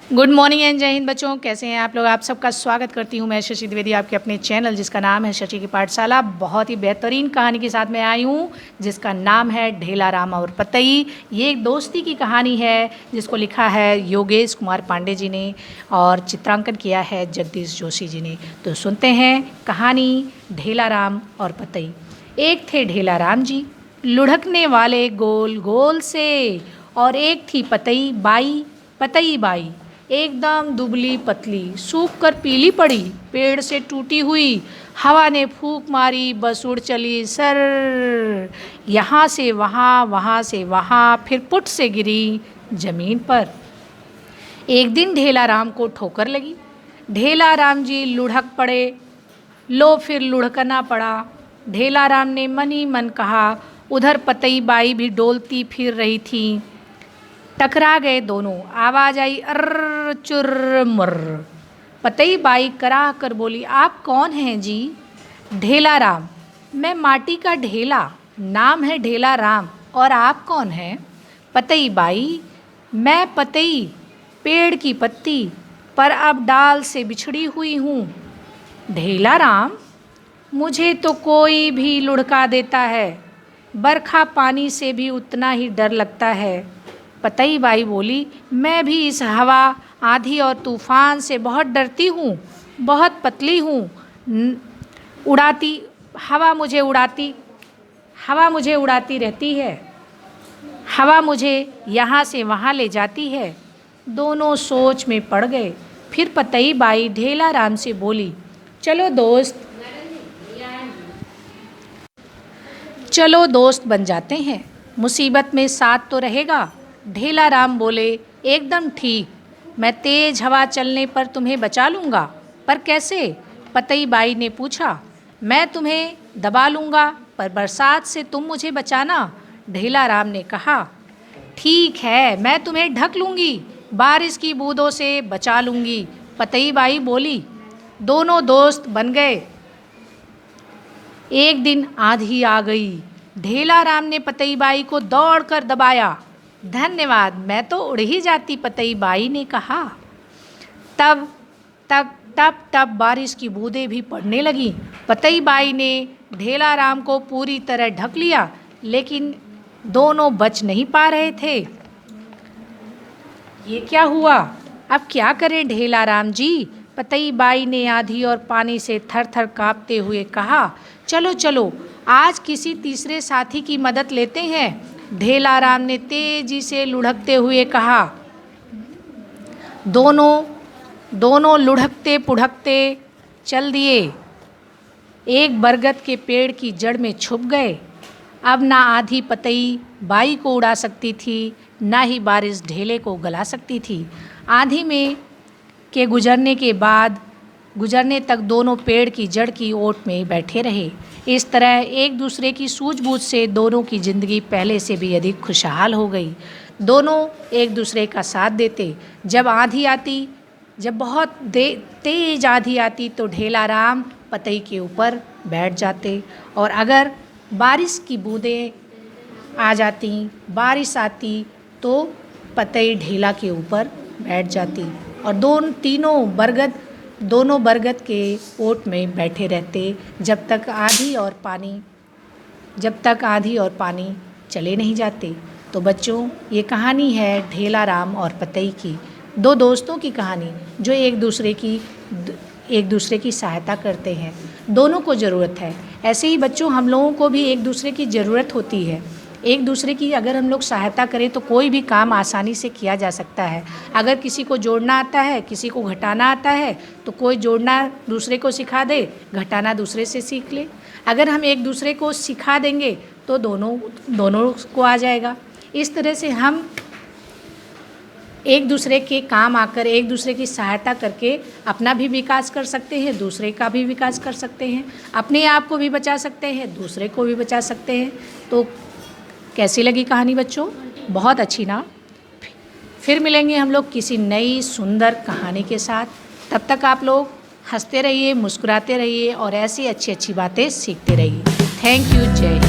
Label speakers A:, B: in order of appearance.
A: Good morning and जय हिंद बच्चों, कैसे हैं आप लोग। आप सबका स्वागत करती हूं मैं शशि द्विवेदी आपके अपने चैनल जिसका नाम है शशि की पाठशाला। बहुत ही बेहतरीन कहानी के साथ मैं आई हूं जिसका नाम है ढेला राम और पतई। ये एक दोस्ती की कहानी है जिसको लिखा है योगेश कुमार पांडे जी ने और चित्रांकन किया है जगदीश जोशी जी ने। तो सुनते हैं कहानी ढेला राम और पतई। एक थे ढेला राम जी लुढ़कने वाले गोल गोल से, और एक थी पतई बाई एकदम दुबली पतली, सूख कर पीली पड़ी, पेड़ से टूटी हुई। हवा ने फूंक मारी, बस उड़ चली सर, यहाँ से वहाँ, वहाँ से वहाँ, फिर पुट से गिरी जमीन पर। एक दिन ढेला राम को ठोकर लगी। ढेला राम जी लुढ़क पड़े, लो फिर लुढ़कना पड़ा। ढेला राम ने मन ही मन कहा। उधर पतई बाई भी डोलती फिर रही थी। टकरा गए दोनों, आवाज आई अर्र चुर्र मुर्र। पतई बाई कराह कर बोली, आप कौन हैं जी? ढेला राम, मैं माटी का ढेला, नाम है ढेला राम। और आप कौन हैं? पतई बाई, मैं पतई, पेड़ की पत्ती, पर अब डाल से बिछड़ी हुई हूँ। ढेला राम, मुझे तो कोई भी लुढ़का देता है, बरखा पानी से भी उतना ही डर लगता है। पतई बाई बोली, मैं भी इस हवा, आंधी और तूफान से बहुत डरती हूँ, बहुत पतली हूँ। उड़ाती हवा मुझे उड़ाती रहती है, हवा मुझे यहाँ से वहाँ ले जाती है। दोनों सोच में पड़ गए। फिर पतई बाई ढेला राम से बोली, चलो दोस्त बन जाते हैं, मुसीबत में साथ तो रहेगा। ढेला राम बोले, एकदम ठीक, मैं तेज हवा चलने पर तुम्हें बचा लूँगा। पर कैसे? पतई बाई ने पूछा। मैं तुम्हें दबा लूँगा, पर बरसात से तुम मुझे बचाना। ढेला राम ने कहा, ठीक है, मैं तुम्हें ढक लूँगी, बारिश की बूंदों से बचा लूँगी। पतई बाई बोली। दोनों दोस्त बन गए। एक दिन आंधी आ गई। ढेला राम ने पतई बाई को दौड़कर दबाया। धन्यवाद, मैं तो उड़ ही जाती, पतई बाई ने कहा। तब तक टप बारिश की बूंदें भी पड़ने लगीं। पतई बाई ने ढेला राम को पूरी तरह ढक लिया, लेकिन दोनों बच नहीं पा रहे थे। ये क्या हुआ? अब क्या करें ढेला राम जी? पतई बाई ने आंधी और पानी से थर थर काँपते हुए कहा। चलो आज किसी तीसरे साथी की मदद लेते हैं। ढेला राम ने तेजी से लुढ़कते हुए कहा। दोनों लुढ़कते पुढ़कते चल दिए। एक बरगद के पेड़ की जड़ में छुप गए। अब ना आंधी पतई बाई को उड़ा सकती थी, ना ही बारिश ढेले को गला सकती थी। आंधी में के गुजरने तक दोनों पेड़ की जड़ की ओट में बैठे रहे। इस तरह एक दूसरे की सूझबूझ से दोनों की ज़िंदगी पहले से भी अधिक खुशहाल हो गई। दोनों एक दूसरे का साथ देते। जब बहुत तेज आंधी आती तो ढेला राम पतई के ऊपर बैठ जाते, और अगर बारिश की बूंदें आ जाती, बारिश आती, तो पतई ढेला के ऊपर बैठ जाती, और दोनों बरगद के ओट में बैठे रहते जब तक आंधी और पानी चले नहीं जाते। तो बच्चों, ये कहानी है ढेला राम और पतई की, दो दोस्तों की कहानी जो एक दूसरे की सहायता करते हैं। दोनों को ज़रूरत है। ऐसे ही बच्चों, हम लोगों को भी एक दूसरे की ज़रूरत होती है। एक दूसरे की अगर हम लोग सहायता करें तो कोई भी काम आसानी से किया जा सकता है। अगर किसी को जोड़ना आता है, किसी को घटाना आता है, तो कोई जोड़ना दूसरे को सिखा दे, घटाना दूसरे से सीख ले। अगर हम एक दूसरे को सिखा देंगे तो दोनों को आ जाएगा। इस तरह से हम एक दूसरे के काम आकर, एक दूसरे की सहायता करके अपना भी विकास कर सकते हैं, दूसरे का भी विकास कर सकते हैं, अपने आप को भी बचा सकते हैं, दूसरे को भी बचा सकते हैं। तो कैसी लगी कहानी बच्चों? बहुत अच्छी ना? फिर मिलेंगे हम लोग किसी नई सुंदर कहानी के साथ। तब तक आप लोग हंसते रहिए, मुस्कुराते रहिए और ऐसी अच्छी अच्छी बातें सीखते रहिए। Thank you. जय हिंद।